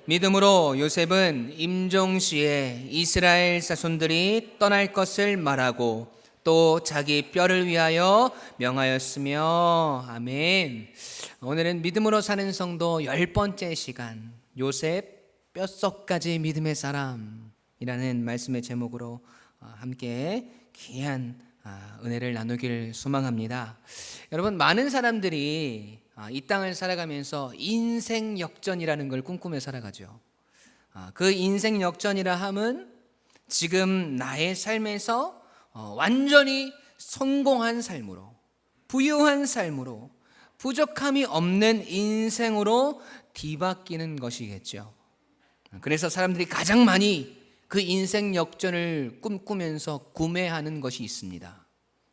믿음으로 요셉은 임종시에 이스라엘 자손들이 떠날 것을 말하고 또 자기 뼈를 위하여 명하였으며. 아멘. 오늘은 믿음으로 사는 성도 10번째 시간, 요셉 뼛속까지 믿음의 사람이라는 말씀의 제목으로 함께 귀한 은혜를 나누길 소망합니다. 여러분, 많은 사람들이 이 땅을 살아가면서 인생 역전이라는 걸 꿈꾸며 살아가죠. 그 인생 역전이라 함은 지금 나의 삶에서 완전히 성공한 삶으로, 부유한 삶으로, 부족함이 없는 인생으로 뒤바뀌는 것이겠죠. 그래서 사람들이 가장 많이 그 인생 역전을 꿈꾸면서 구매하는 것이 있습니다.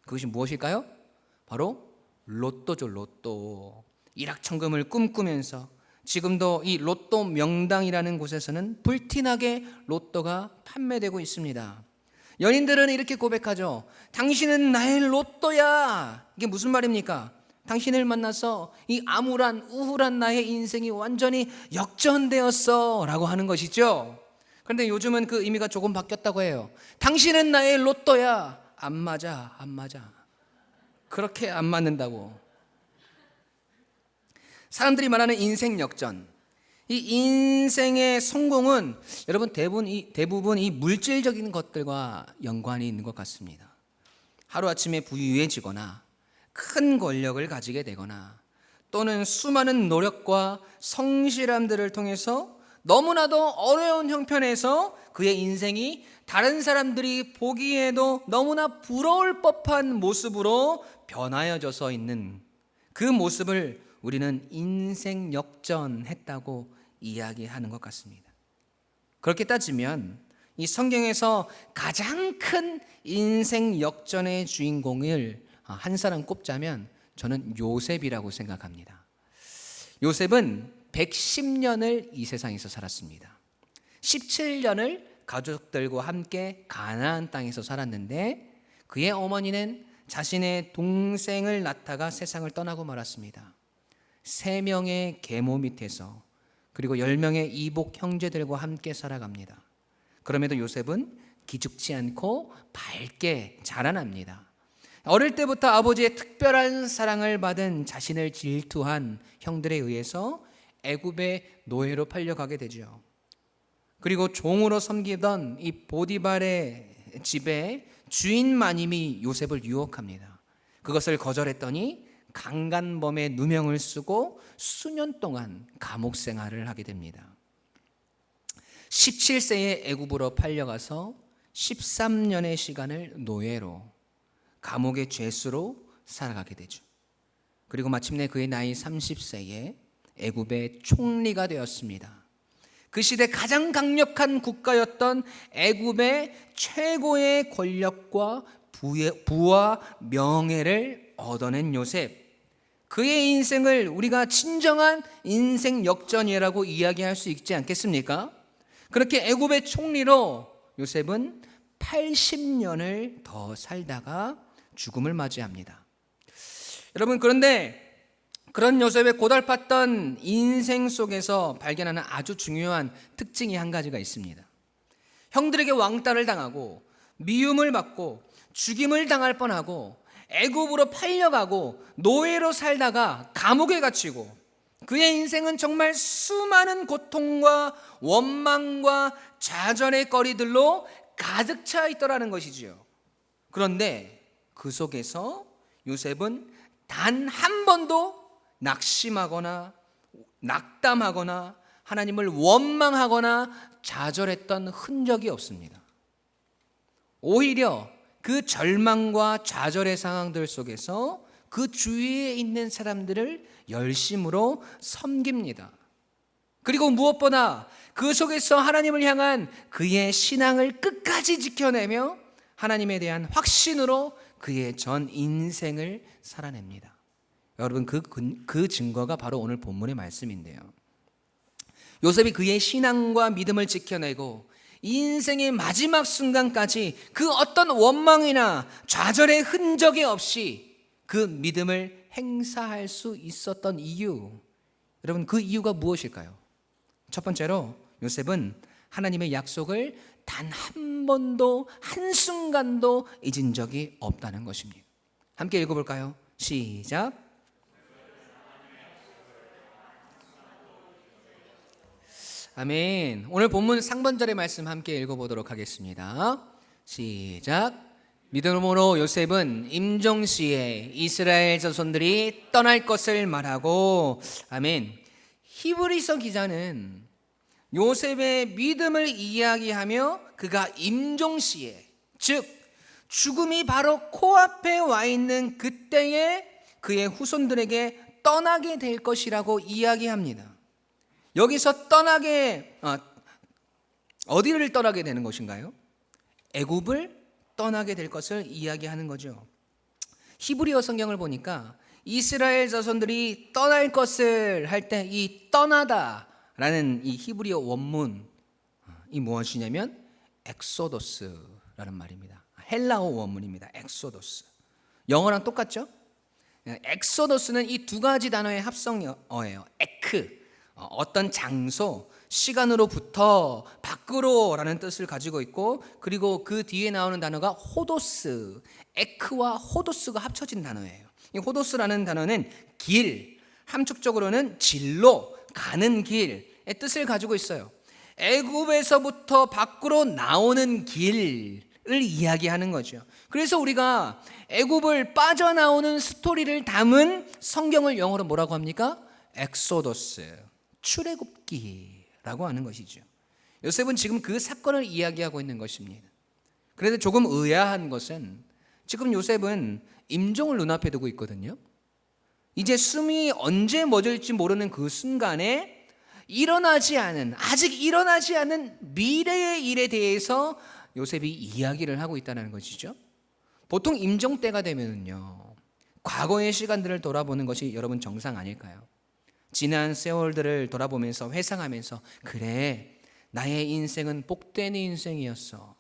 그것이 무엇일까요? 바로 로또죠. 로또. 일확천금을 꿈꾸면서 지금도 이 로또 명당이라는 곳에서는 불티나게 로또가 판매되고 있습니다. 연인들은 이렇게 고백하죠. 당신은 나의 로또야. 이게 무슨 말입니까? 당신을 만나서 이 암울한 우울한 나의 인생이 완전히 역전되었어 라고 하는 것이죠. 그런데 요즘은 그 의미가 조금 바뀌었다고 해요. 당신은 나의 로또야. 안 맞아, 안 맞아. 그렇게 안 맞는다고. 사람들이 말하는 인생 역전, 이 인생의 성공은 여러분 대부분 이 물질적인 것들과 연관이 있는 것 같습니다. 하루아침에 부유해지거나 큰 권력을 가지게 되거나 또는 수많은 노력과 성실함들을 통해서 너무나도 어려운 형편에서 그의 인생이 다른 사람들이 보기에도 너무나 부러울 법한 모습으로 변하여져서 있는 그 모습을 우리는 인생 역전했다고 이야기하는 것 같습니다. 그렇게 따지면 이 성경에서 가장 큰 인생 역전의 주인공을 한 사람 꼽자면 저는 요셉이라고 생각합니다. 요셉은 110년을 이 세상에서 살았습니다. 17년을 가족들과 함께 가나안 땅에서 살았는데 그의 어머니는 자신의 동생을 낳다가 세상을 떠나고 말았습니다. 3명의 계모 밑에서 그리고 10명의 이복 형제들과 함께 살아갑니다. 그럼에도 요셉은 기죽지 않고 밝게 자라납니다. 어릴 때부터 아버지의 특별한 사랑을 받은 자신을 질투한 형들에 의해서 애굽의 노예로 팔려가게 되죠. 그리고 종으로 섬기던 이 보디발의 집에 주인 마님이 요셉을 유혹합니다. 그것을 거절했더니 강간범의 누명을 쓰고 수년 동안 감옥 생활을 하게 됩니다. 17세에 애굽으로 팔려가서 13년의 시간을 노예로 감옥의 죄수로 살아가게 되죠. 그리고 마침내 그의 나이 30세에 애굽의 총리가 되었습니다. 그 시대 가장 강력한 국가였던 애굽의 최고의 권력과 부와 명예를 얻어낸 요셉. 그의 인생을 우리가 진정한 인생 역전이라고 이야기할 수 있지 않겠습니까? 그렇게 애굽의 총리로 요셉은 80년을 더 살다가 죽음을 맞이합니다. 여러분, 그런데 그런 요셉의 고달팠던 인생 속에서 발견하는 아주 중요한 특징이 한 가지가 있습니다. 형들에게 왕따를 당하고 미움을 받고 죽임을 당할 뻔하고 애굽으로 팔려가고 노예로 살다가 감옥에 갇히고 그의 인생은 정말 수많은 고통과 원망과 좌절의 거리들로 가득 차 있더라는 것이지요. 그런데 그 속에서 요셉은 단 한 번도 낙심하거나 낙담하거나 하나님을 원망하거나 좌절했던 흔적이 없습니다. 오히려 그 절망과 좌절의 상황들 속에서 그 주위에 있는 사람들을 열심으로 섬깁니다. 그리고 무엇보다 그 속에서 하나님을 향한 그의 신앙을 끝까지 지켜내며 하나님에 대한 확신으로 그의 전 인생을 살아냅니다. 여러분, 그 증거가 바로 오늘 본문의 말씀인데요. 요셉이 그의 신앙과 믿음을 지켜내고 인생의 마지막 순간까지 그 어떤 원망이나 좌절의 흔적이 없이 그 믿음을 행사할 수 있었던 이유, 여러분, 그 이유가 무엇일까요? 첫 번째로 요셉은 하나님의 약속을 단 한 번도 한순간도 잊은 적이 없다는 것입니다. 함께 읽어볼까요? 시작. 아멘. 오늘 본문 상반절의 말씀 함께 읽어보도록 하겠습니다. 시작. 믿음으로 요셉은 임종시에 이스라엘 자손들이 떠날 것을 말하고, 아멘. 히브리서 기자는 요셉의 믿음을 이야기하며 그가 임종시에, 즉 죽음이 바로 코앞에 와 있는 그때에 그의 후손들에게 떠나게 될 것이라고 이야기합니다. 여기서 어디를 떠나게 되는 것인가요? 애굽을 떠나게 될 것을 이야기하는 거죠. 히브리어 성경을 보니까 이스라엘 자손들이 떠날 것을 할 때 이 떠나다라는 이 히브리어 원문이 무엇이냐면 엑소더스라는 말입니다. 헬라어 원문입니다. 엑소더스. 영어랑 똑같죠? 엑소더스는 이 두 가지 단어의 합성어예요. 에크, 어떤 장소, 시간으로부터 밖으로라는 뜻을 가지고 있고, 그리고 그 뒤에 나오는 단어가 호도스, 에크와 호도스가 합쳐진 단어예요. 이 호도스라는 단어는 길, 함축적으로는 진로, 가는 길의 뜻을 가지고 있어요. 애굽에서부터 밖으로 나오는 길을 이야기하는 거죠. 그래서 우리가 애굽을 빠져나오는 스토리를 담은 성경을 영어로 뭐라고 합니까? 엑소더스, 출애굽기라고 하는 것이죠. 요셉은 지금 그 사건을 이야기하고 있는 것입니다. 그런데 조금 의아한 것은 지금 요셉은 임종을 눈앞에 두고 있거든요. 이제 숨이 언제 멎을지 모르는 그 순간에 아직 일어나지 않은 미래의 일에 대해서 요셉이 이야기를 하고 있다는 것이죠. 보통 임종 때가 되면요, 과거의 시간들을 돌아보는 것이 여러분 정상 아닐까요? 지난 세월들을 돌아보면서 회상하면서, 그래, 나의 인생은 복된 인생이었어.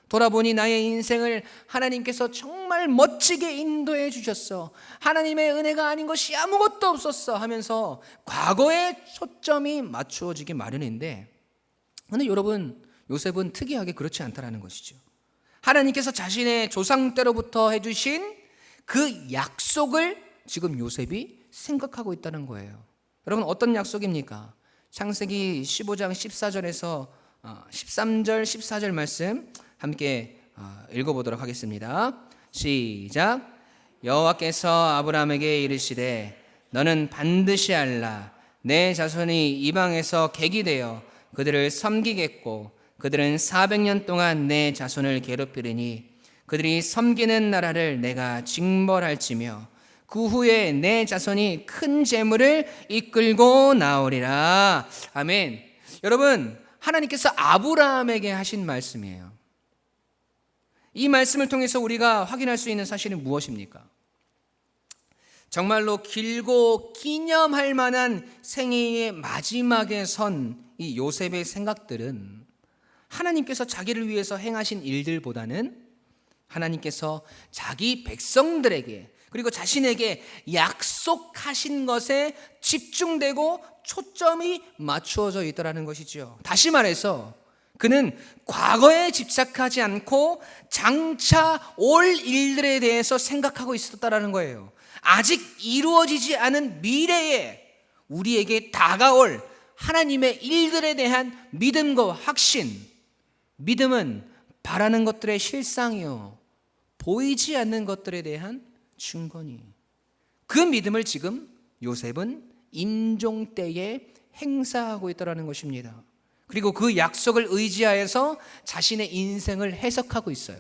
돌아보니 나의 인생을 하나님께서 정말 멋지게 인도해 주셨어. 하나님의 은혜가 아닌 것이 아무것도 없었어 하면서 과거에 초점이 맞추어지기 마련인데, 그런데 여러분, 요셉은 특이하게 그렇지 않다라는 것이죠. 하나님께서 자신의 조상 때로부터 해주신 그 약속을 지금 요셉이 생각하고 있다는 거예요. 여러분, 어떤 약속입니까? 창세기 15장 14절에서 13절 14절 말씀 함께 읽어보도록 하겠습니다. 시작. 여호와께서 아브라함에게 이르시되 너는 반드시 알라. 내 자손이 이방에서 객이 되어 그들을 섬기겠고 그들은 400년 동안 내 자손을 괴롭히리니 그들이 섬기는 나라를 내가 징벌할지며 그 후에 내 자손이 큰 재물을 이끌고 나오리라. 아멘. 여러분, 하나님께서 아브라함에게 하신 말씀이에요. 이 말씀을 통해서 우리가 확인할 수 있는 사실은 무엇입니까? 정말로 길고 기념할 만한 생애의 마지막에 선 이 요셉의 생각들은 하나님께서 자기를 위해서 행하신 일들보다는 하나님께서 자기 백성들에게 그리고 자신에게 약속하신 것에 집중되고 초점이 맞추어져 있더라는 것이죠. 다시 말해서 그는 과거에 집착하지 않고 장차 올 일들에 대해서 생각하고 있었다라는 거예요. 아직 이루어지지 않은 미래에 우리에게 다가올 하나님의 일들에 대한 믿음과 확신. 믿음은 바라는 것들의 실상이요, 보이지 않는 것들에 대한 증거니. 그 믿음을 지금 요셉은 임종 때에 행사하고 있다는 것입니다. 그리고 그 약속을 의지하여서 자신의 인생을 해석하고 있어요.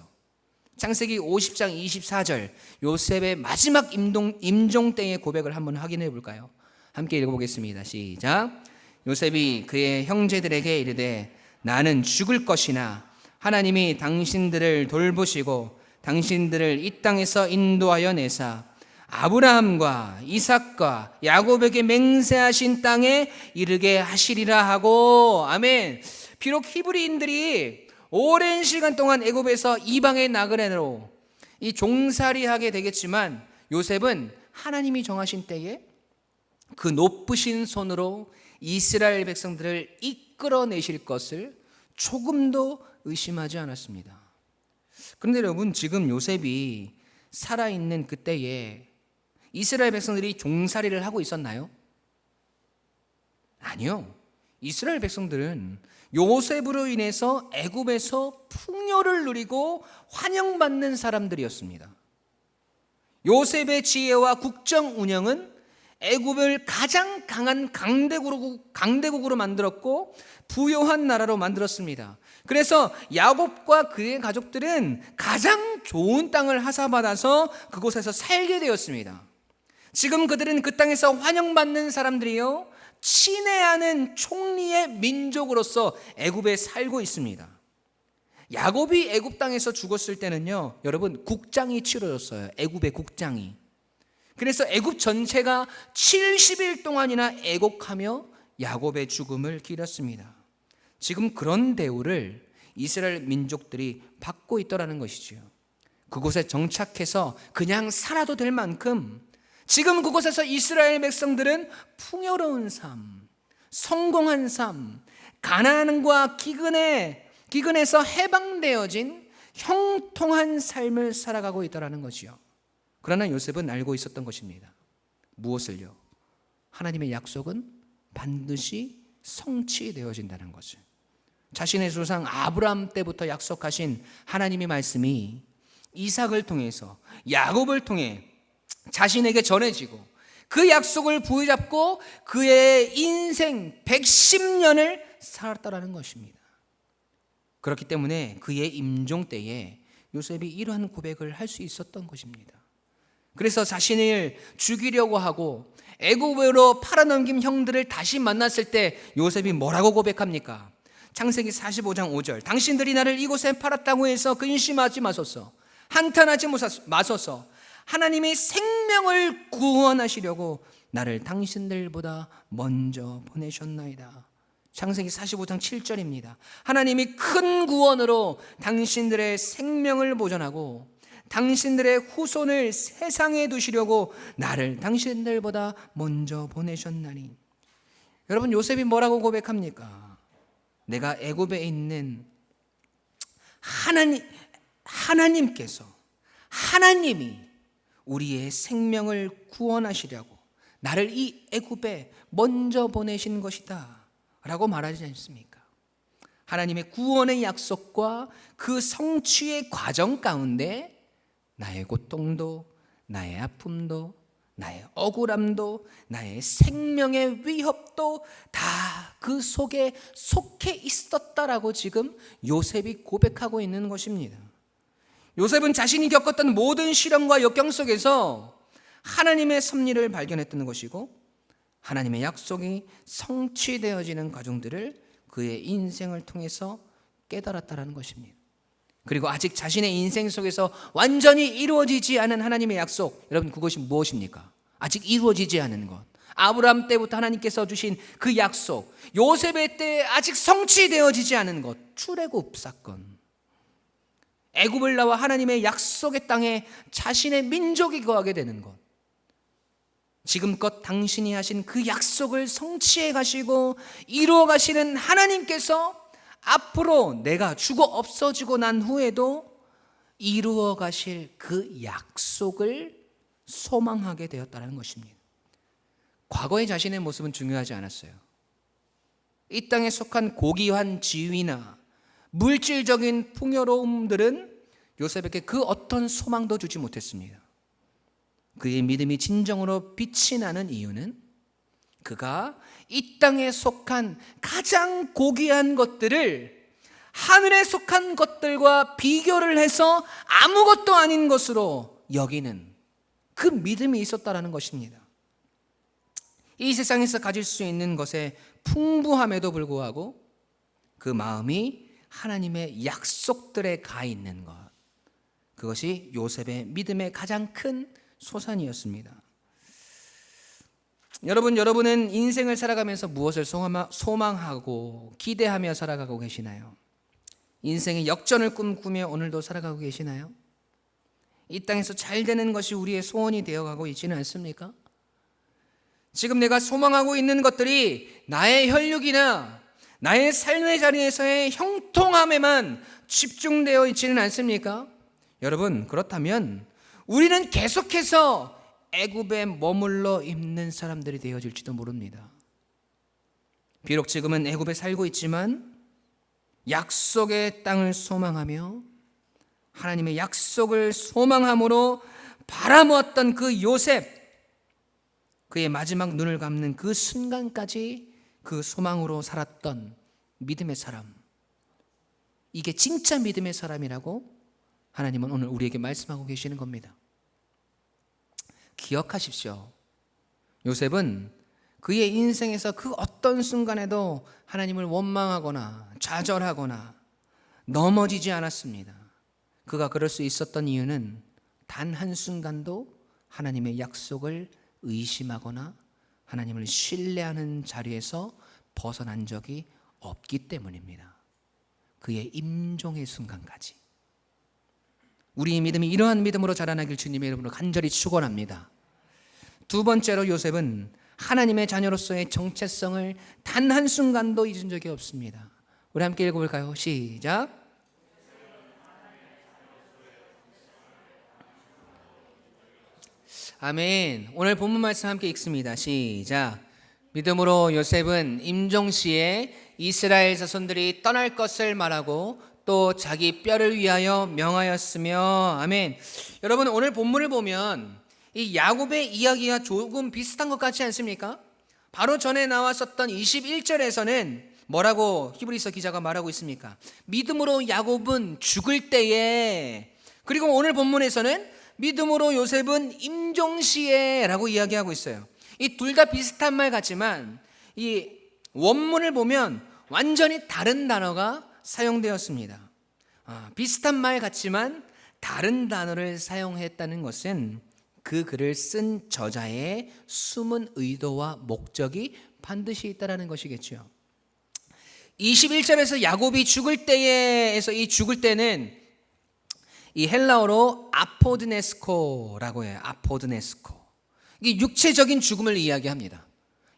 창세기 50장 24절 요셉의 마지막 임종 때의 고백을 한번 확인해 볼까요? 함께 읽어보겠습니다. 시작. 요셉이 그의 형제들에게 이르되 나는 죽을 것이나 하나님이 당신들을 돌보시고 당신들을 이 땅에서 인도하여 내사 아브라함과 이삭과 야곱에게 맹세하신 땅에 이르게 하시리라 하고. 아멘. 비록 히브리인들이 오랜 시간 동안 애굽에서 이방의 나그네로 이 종살이하게 되겠지만 요셉은 하나님이 정하신 때에 그 높으신 손으로 이스라엘 백성들을 이끌어내실 것을 조금도 의심하지 않았습니다. 그런데 여러분, 지금 요셉이 살아있는 그때에 이스라엘 백성들이 종살이를 하고 있었나요? 아니요. 이스라엘 백성들은 요셉으로 인해서 애굽에서 풍요를 누리고 환영받는 사람들이었습니다. 요셉의 지혜와 국정 운영은 애굽을 가장 강한 강대국으로 만들었고 부요한 나라로 만들었습니다. 그래서 야곱과 그의 가족들은 가장 좋은 땅을 하사받아서 그곳에서 살게 되었습니다. 지금 그들은 그 땅에서 환영받는 사람들이요, 친애하는 총리의 민족으로서 애굽에 살고 있습니다. 야곱이 애굽 땅에서 죽었을 때는요, 여러분, 국장이 치러졌어요. 애굽의 국장이. 그래서 애굽 전체가 70일 동안이나 애곡하며 야곱의 죽음을 기렸습니다. 지금 그런 대우를 이스라엘 민족들이 받고 있더라는 것이지요. 그곳에 정착해서 그냥 살아도 될 만큼 지금 그곳에서 이스라엘 백성들은 풍요로운 삶, 성공한 삶, 가난과 기근에서 해방되어진 형통한 삶을 살아가고 있다는 것이요. 그러나 요셉은 알고 있었던 것입니다. 무엇을요? 하나님의 약속은 반드시 성취되어진다는 것을. 자신의 조상 아브라함 때부터 약속하신 하나님의 말씀이 이삭을 통해서, 야곱을 통해 자신에게 전해지고 그 약속을 부여잡고 그의 인생 110년을 살았다라는 것입니다. 그렇기 때문에 그의 임종 때에 요셉이 이러한 고백을 할 수 있었던 것입니다. 그래서 자신을 죽이려고 하고 애굽으로 팔아넘긴 형들을 다시 만났을 때 요셉이 뭐라고 고백합니까? 창세기 45장 5절. 당신들이 나를 이곳에 팔았다고 해서 근심하지 마소서, 한탄하지 마소서. 하나님이 생명을 구원하시려고 나를 당신들보다 먼저 보내셨나이다. 창세기 45장 7절입니다. 하나님이 큰 구원으로 당신들의 생명을 보존하고 당신들의 후손을 세상에 두시려고 나를 당신들보다 먼저 보내셨나니. 여러분, 요셉이 뭐라고 고백합니까? 내가 애굽에 있는 하나님이 우리의 생명을 구원하시려고 나를 이 애굽에 먼저 보내신 것이다 라고 말하지 않습니까? 하나님의 구원의 약속과 그 성취의 과정 가운데 나의 고통도, 나의 아픔도, 나의 억울함도, 나의 생명의 위협도 다 그 속에 속해 있었다라고 지금 요셉이 고백하고 있는 것입니다. 요셉은 자신이 겪었던 모든 시련과 역경 속에서 하나님의 섭리를 발견했던 것이고 하나님의 약속이 성취되어지는 과정들을 그의 인생을 통해서 깨달았다는 것입니다. 그리고 아직 자신의 인생 속에서 완전히 이루어지지 않은 하나님의 약속, 여러분, 그것이 무엇입니까? 아직 이루어지지 않은 것, 아브라함 때부터 하나님께서 주신 그 약속, 요셉의 때에 아직 성취되어지지 않은 것, 출애굽 사건, 애굽을 나와 하나님의 약속의 땅에 자신의 민족이 거하게 되는 것, 지금껏 당신이 하신 그 약속을 성취해 가시고 이루어 가시는 하나님께서 앞으로 내가 죽어 없어지고 난 후에도 이루어 가실 그 약속을 소망하게 되었다는 것입니다. 과거의 자신의 모습은 중요하지 않았어요. 이 땅에 속한 고귀한 지위나 물질적인 풍요로움들은 요셉에게 그 어떤 소망도 주지 못했습니다. 그의 믿음이 진정으로 빛이 나는 이유는 그가 이 땅에 속한 가장 고귀한 것들을 하늘에 속한 것들과 비교를 해서 아무것도 아닌 것으로 여기는 그 믿음이 있었다라는 것입니다. 이 세상에서 가질 수 있는 것의 풍부함에도 불구하고 그 마음이 하나님의 약속들에 가 있는 것, 그것이 요셉의 믿음의 가장 큰 소산이었습니다. 여러분은 인생을 살아가면서 무엇을 소망하고 기대하며 살아가고 계시나요? 인생의 역전을 꿈꾸며 오늘도 살아가고 계시나요? 이 땅에서 잘 되는 것이 우리의 소원이 되어가고 있지는 않습니까? 지금 내가 소망하고 있는 것들이 나의 혈육이나 나의 삶의 자리에서의 형통함에만 집중되어 있지는 않습니까? 여러분, 그렇다면 우리는 계속해서 애굽에 머물러 있는 사람들이 되어질지도 모릅니다. 비록 지금은 애굽에 살고 있지만 약속의 땅을 소망하며 하나님의 약속을 소망함으로 바라모았던 그 요셉, 그의 마지막 눈을 감는 그 순간까지 그 소망으로 살았던 믿음의 사람, 이게 진짜 믿음의 사람이라고 하나님은 오늘 우리에게 말씀하고 계시는 겁니다. 기억하십시오. 요셉은 그의 인생에서 그 어떤 순간에도 하나님을 원망하거나 좌절하거나 넘어지지 않았습니다. 그가 그럴 수 있었던 이유는 단 한순간도 하나님의 약속을 의심하거나 하나님을 신뢰하는 자리에서 벗어난 적이 없기 때문입니다. 그의 임종의 순간까지. 우리의 믿음이 이러한 믿음으로 자라나길 주님의 이름으로 간절히 축원합니다. 두 번째로 요셉은 하나님의 자녀로서의 정체성을 단 한순간도 잊은 적이 없습니다. 우리 함께 읽어볼까요? 시작. 아멘. 오늘 본문 말씀 함께 읽습니다. 시작. 믿음으로 요셉은 임종시에 이스라엘 자손들이 떠날 것을 말하고 또 자기 뼈를 위하여 명하였으며. 아멘. 여러분, 오늘 본문을 보면 이 야곱의 이야기와 조금 비슷한 것 같지 않습니까? 바로 전에 나왔었던 21절에서는 뭐라고 히브리서 기자가 말하고 있습니까? 믿음으로 야곱은 죽을 때에, 그리고 오늘 본문에서는 믿음으로 요셉은 임종시에 라고 이야기하고 있어요. 이 둘 다 비슷한 말 같지만 이 원문을 보면 완전히 다른 단어가 사용되었습니다. 비슷한 말 같지만 다른 단어를 사용했다는 것은 그 글을 쓴 저자의 숨은 의도와 목적이 반드시 있다는 것이겠죠. 21절에서 야곱이 죽을 때에서 이 죽을 때는 이 헬라어로 아포드네스코라고 해요. 아포드네스코. 이게 육체적인 죽음을 이야기합니다.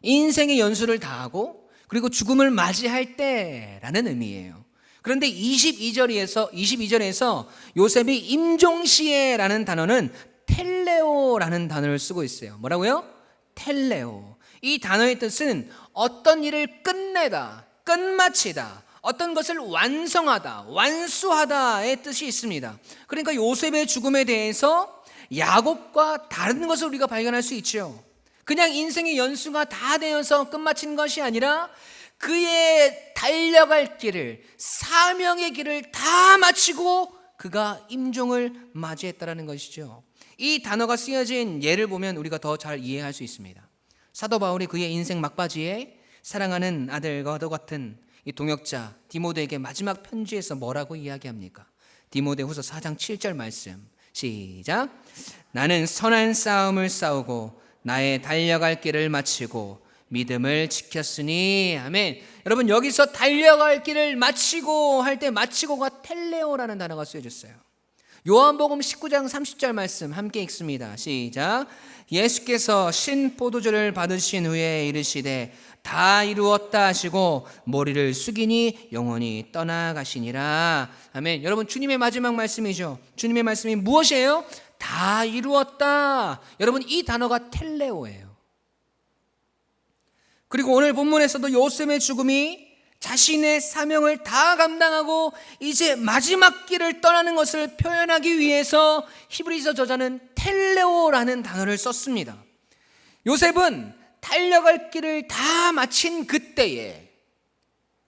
인생의 연수를 다하고 그리고 죽음을 맞이할 때라는 의미예요. 그런데 22절에서 요셉이 임종시에라는 단어는 텔레오라는 단어를 쓰고 있어요. 뭐라고요? 텔레오. 이 단어의 뜻은 어떤 일을 끝내다, 끝마치다, 어떤 것을 완성하다, 완수하다의 뜻이 있습니다. 그러니까 요셉의 죽음에 대해서 야곱과 다른 것을 우리가 발견할 수 있죠. 그냥 인생의 연수가 다 되어서 끝마친 것이 아니라 그의 달려갈 길을, 사명의 길을 다 마치고 그가 임종을 맞이했다는 것이죠. 이 단어가 쓰여진 예를 보면 우리가 더 잘 이해할 수 있습니다. 사도 바울이 그의 인생 막바지에 사랑하는 아들과도 같은 이 동역자 디모데에게 마지막 편지에서 뭐라고 이야기합니까? 디모데후서 4장 7절 말씀 시작. 나는 선한 싸움을 싸우고 나의 달려갈 길을 마치고 믿음을 지켰으니. 아멘. 여러분, 여기서 달려갈 길을 마치고 할 때 마치고가 텔레오라는 단어가 쓰여졌어요. 요한복음 19장 30절 말씀 함께 읽습니다. 시작. 예수께서 신 포도주를 받으신 후에 이르시되 다 이루었다 하시고 머리를 숙이니 영원히 떠나가시니라. 아멘. 여러분, 주님의 마지막 말씀이죠. 주님의 말씀이 무엇이에요? 다 이루었다. 여러분, 이 단어가 텔레오예요. 그리고 오늘 본문에서도 요셉의 죽음이 자신의 사명을 다 감당하고 이제 마지막 길을 떠나는 것을 표현하기 위해서 히브리서 저자는 텔레오라는 단어를 썼습니다. 요셉은 달려갈 길을 다 마친 그때에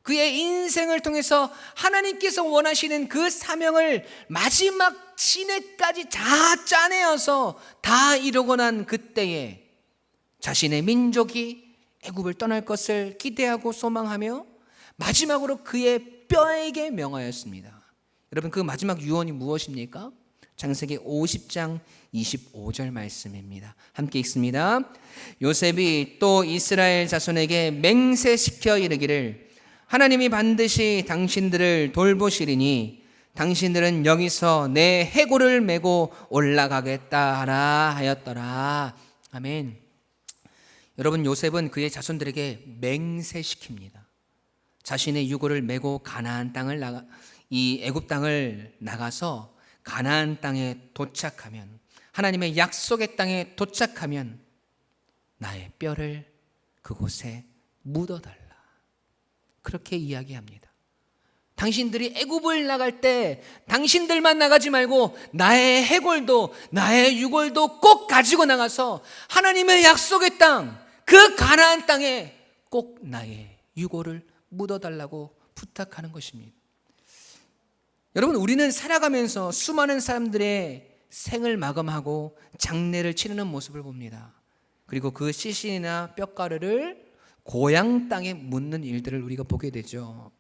그의 인생을 통해서 하나님께서 원하시는 그 사명을 마지막 진해까지 다 짜내어서 다 이루고 난 그때에 자신의 민족이 애굽을 떠날 것을 기대하고 소망하며 마지막으로 그의 뼈에게 명하였습니다. 여러분, 그 마지막 유언이 무엇입니까? 창세기 50장 25절 말씀입니다. 함께 읽습니다. 요셉이 또 이스라엘 자손에게 맹세시켜 이르기를 하나님이 반드시 당신들을 돌보시리니 당신들은 여기서 내 해골을 메고 올라가겠다 하라 하였더라. 아멘. 여러분, 요셉은 그의 자손들에게 맹세시킵니다. 자신의 유고를 메고 이 애굽 땅을 나가서 가나안 땅에 도착하면, 하나님의 약속의 땅에 도착하면 나의 뼈를 그곳에 묻어달라, 그렇게 이야기합니다. 당신들이 애굽을 나갈 때 당신들만 나가지 말고 나의 해골도 나의 유골도 꼭 가지고 나가서 하나님의 약속의 땅, 그 가나안 땅에 꼭 나의 유골을 묻어달라고 부탁하는 것입니다. 여러분, 우리는 살아가면서 수많은 사람들의 생을 마감하고 장례를 치르는 모습을 봅니다. 그리고 그 시신이나 뼈가루를 고향 땅에 묻는 일들을 우리가 보게 되죠.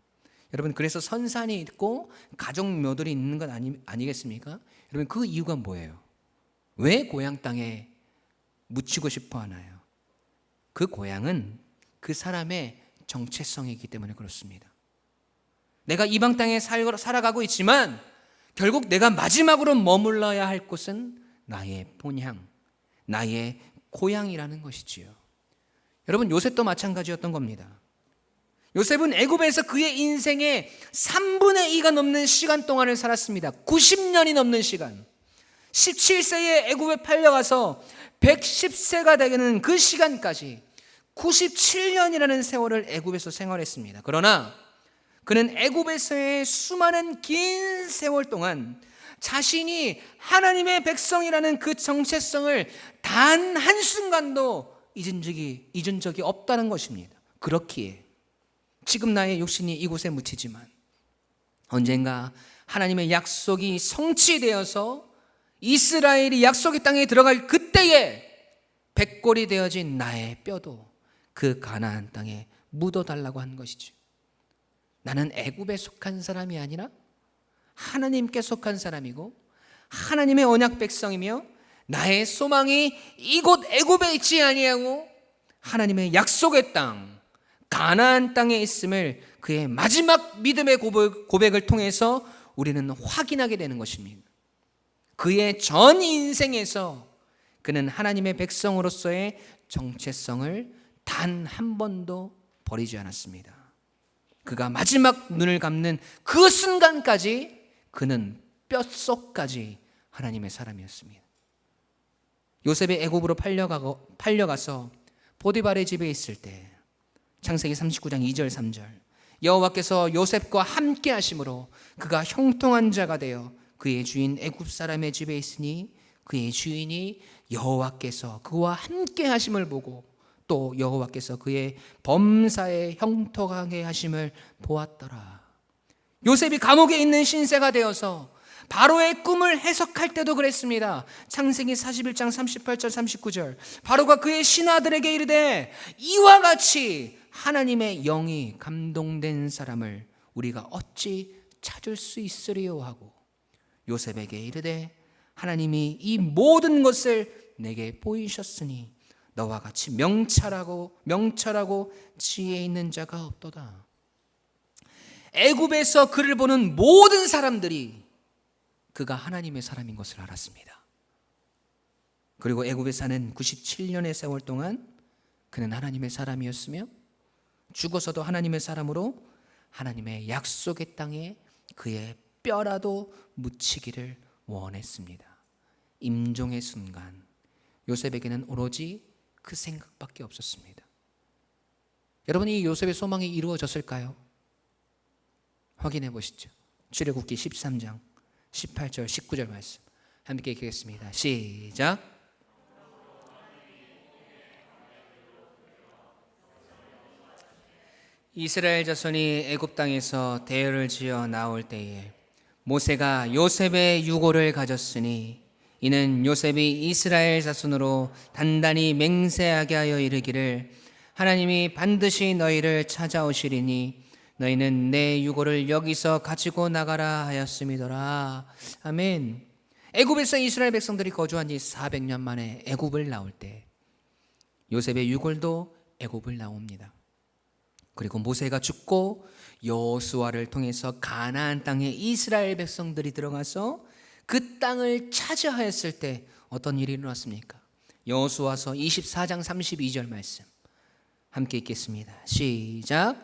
여러분, 그래서 선산이 있고 가족묘들이 있는 건 아니겠습니까? 여러분, 그 이유가 뭐예요? 왜 고향 땅에 묻히고 싶어 하나요? 그 고향은 그 사람의 정체성이기 때문에 그렇습니다. 내가 이방 땅에 살아가고 있지만 결국 내가 마지막으로 머물러야 할 곳은 나의 본향, 나의 고향이라는 것이지요. 여러분, 요셉도 마찬가지였던 겁니다. 요셉은 애굽에서 그의 인생의 3분의 2가 넘는 시간 동안을 살았습니다. 90년이 넘는 시간. 17세에 애굽에 팔려가서 110세가 되는 그 시간까지 97년이라는 세월을 애굽에서 생활했습니다. 그러나 그는 애굽에서의 수많은 긴 세월 동안 자신이 하나님의 백성이라는 그 정체성을 단 한순간도 잊은 적이 없다는 것입니다. 그렇기에 지금 나의 육신이 이곳에 묻히지만 언젠가 하나님의 약속이 성취되어서 이스라엘이 약속의 땅에 들어갈 그때에 백골이 되어진 나의 뼈도 그 가나안 땅에 묻어달라고 한 것이죠. 나는 애굽에 속한 사람이 아니라 하나님께 속한 사람이고 하나님의 언약 백성이며 나의 소망이 이곳 애굽에 있지 아니하고 하나님의 약속의 땅 가나안 땅에 있음을 그의 마지막 믿음의 고백을 통해서 우리는 확인하게 되는 것입니다. 그의 전 인생에서 그는 하나님의 백성으로서의 정체성을 단 한 번도 버리지 않았습니다. 그가 마지막 눈을 감는 그 순간까지 그는 뼛속까지 하나님의 사람이었습니다. 요셉이 애굽으로 팔려가서 보디발의 집에 있을 때 창세기 39장 2절 3절 여호와께서 요셉과 함께 하심으로 그가 형통한 자가 되어 그의 주인 애굽 사람의 집에 있으니 그의 주인이 여호와께서 그와 함께 하심을 보고 또 여호와께서 그의 범사에 형통하게 하심을 보았더라. 요셉이 감옥에 있는 신세가 되어서 바로의 꿈을 해석할 때도 그랬습니다. 창세기 41장 38절 39절 바로가 그의 신하들에게 이르되 이와 같이 하나님의 영이 감동된 사람을 우리가 어찌 찾을 수 있으리요 하고 요셉에게 이르되 하나님이 이 모든 것을 내게 보이셨으니 너와 같이 명철하고 지혜 있는 자가 없도다. 애굽에서 그를 보는 모든 사람들이 그가 하나님의 사람인 것을 알았습니다. 그리고 애굽에 사는 97년의 세월 동안 그는 하나님의 사람이었으며 죽어서도 하나님의 사람으로 하나님의 약속의 땅에 그의 뼈라도 묻히기를 원했습니다. 임종의 순간 요셉에게는 오로지 그 생각밖에 없었습니다. 여러분, 이 요셉의 소망이 이루어졌을까요? 확인해 보시죠. 출애굽기 13장 18절 19절 말씀 함께 읽겠습니다. 시작. 이스라엘 자손이 애굽 땅에서 대열을 지어 나올 때에 모세가 요셉의 유고를 가졌으니 이는 요셉이 이스라엘 자손으로 단단히 맹세하게 하여 이르기를 하나님이 반드시 너희를 찾아오시리니 너희는 내 유고를 여기서 가지고 나가라 하였음이더라. 아멘. 애굽에서 이스라엘 백성들이 거주한 지 400년 만에 애굽을 나올 때 요셉의 유골도 애굽을 나옵니다. 그리고 모세가 죽고 여호수아를 통해서 가나안 땅에 이스라엘 백성들이 들어가서 그 땅을 차지하였을 때 어떤 일이 일어났습니까? 여호수아서 24장 32절 말씀 함께 읽겠습니다. 시작.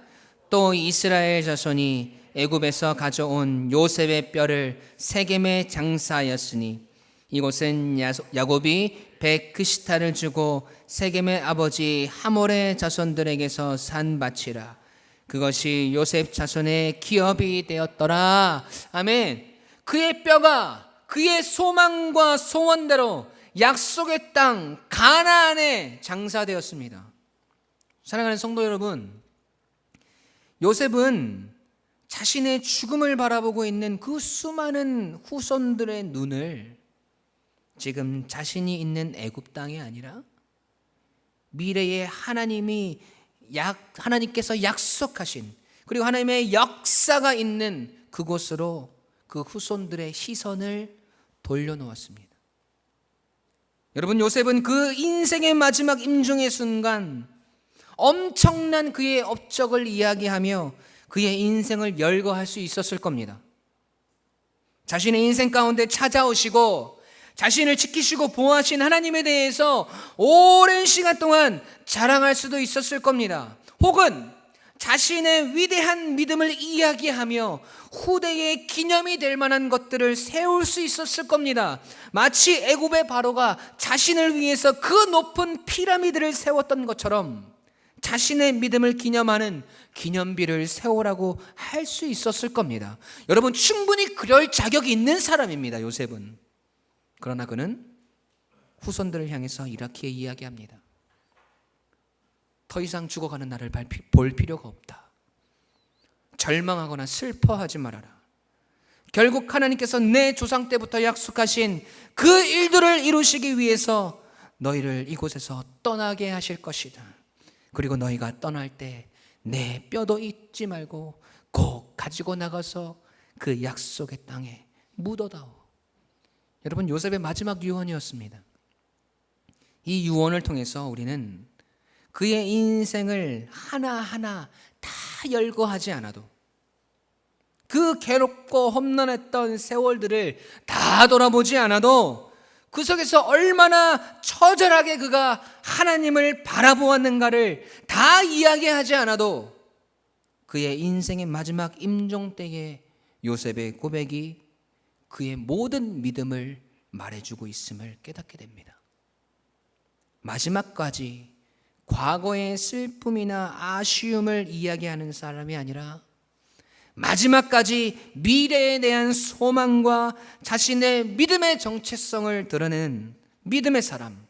또 이스라엘 자손이 애굽에서 가져온 요셉의 뼈를 세겜에 장사하였으니 이곳은 야곱이 백크시타를 주고 세겜의 아버지 하몰의 자손들에게서 산 밭이라. 그것이 요셉 자손의 기업이 되었더라. 아멘. 그의 뼈가 그의 소망과 소원대로 약속의 땅 가나안에 장사되었습니다. 사랑하는 성도 여러분, 요셉은 자신의 죽음을 바라보고 있는 그 수많은 후손들의 눈을 지금 자신이 있는 애굽 땅이 아니라 미래에 하나님께서 약속하신, 그리고 하나님의 역사가 있는 그곳으로 그 후손들의 시선을 돌려놓았습니다. 여러분, 요셉은 그 인생의 마지막 임종의 순간 엄청난 그의 업적을 이야기하며 그의 인생을 열거할 수 있었을 겁니다. 자신의 인생 가운데 찾아오시고 자신을 지키시고 보호하신 하나님에 대해서 오랜 시간 동안 자랑할 수도 있었을 겁니다. 혹은 자신의 위대한 믿음을 이야기하며 후대의 기념이 될 만한 것들을 세울 수 있었을 겁니다. 마치 애굽의 바로가 자신을 위해서 그 높은 피라미드를 세웠던 것처럼 자신의 믿음을 기념하는 기념비를 세우라고 할 수 있었을 겁니다. 여러분, 충분히 그럴 자격이 있는 사람입니다, 요셉은. 그러나 그는 후손들을 향해서 이렇게 이야기합니다. 더 이상 죽어가는 나를 볼 필요가 없다. 절망하거나 슬퍼하지 말아라. 결국 하나님께서 내 조상 때부터 약속하신 그 일들을 이루시기 위해서 너희를 이곳에서 떠나게 하실 것이다. 그리고 너희가 떠날 때 내 뼈도 잊지 말고 꼭 가지고 나가서 그 약속의 땅에 묻어다오. 여러분, 요셉의 마지막 유언이었습니다. 이 유언을 통해서 우리는 그의 인생을 하나하나 다 열거하지 않아도, 그 괴롭고 험난했던 세월들을 다 돌아보지 않아도, 그 속에서 얼마나 처절하게 그가 하나님을 바라보았는가를 다 이야기하지 않아도 그의 인생의 마지막 임종 때에 요셉의 고백이 그의 모든 믿음을 말해주고 있음을 깨닫게 됩니다. 마지막까지 과거의 슬픔이나 아쉬움을 이야기하는 사람이 아니라 마지막까지 미래에 대한 소망과 자신의 믿음의 정체성을 드러내는 믿음의 사람,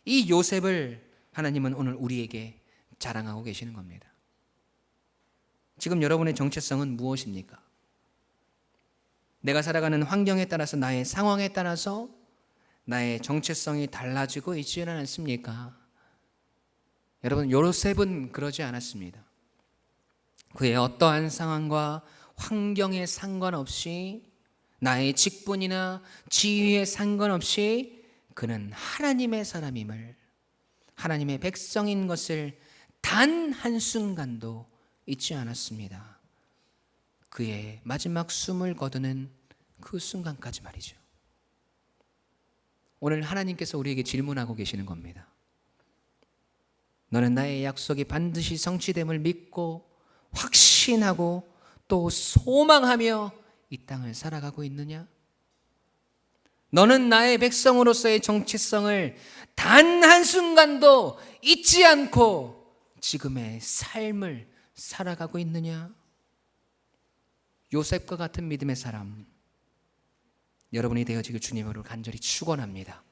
이 요셉을 하나님은 오늘 우리에게 자랑하고 계시는 겁니다. 지금 여러분의 정체성은 무엇입니까? 내가 살아가는 환경에 따라서, 나의 상황에 따라서 나의 정체성이 달라지고 있지는 않습니까? 여러분, 요셉은 그러지 않았습니다. 그의 어떠한 상황과 환경에 상관없이, 나의 직분이나 지위에 상관없이 그는 하나님의 사람임을, 하나님의 백성인 것을 단 한순간도 잊지 않았습니다. 그의 마지막 숨을 거두는 그 순간까지 말이죠. 오늘 하나님께서 우리에게 질문하고 계시는 겁니다. 너는 나의 약속이 반드시 성취됨을 믿고 확신하고 또 소망하며 이 땅을 살아가고 있느냐? 너는 나의 백성으로서의 정체성을 단 한순간도 잊지 않고 지금의 삶을 살아가고 있느냐? 요셉과 같은 믿음의 사람, 여러분이 되어지길 주님으로 간절히 축원합니다.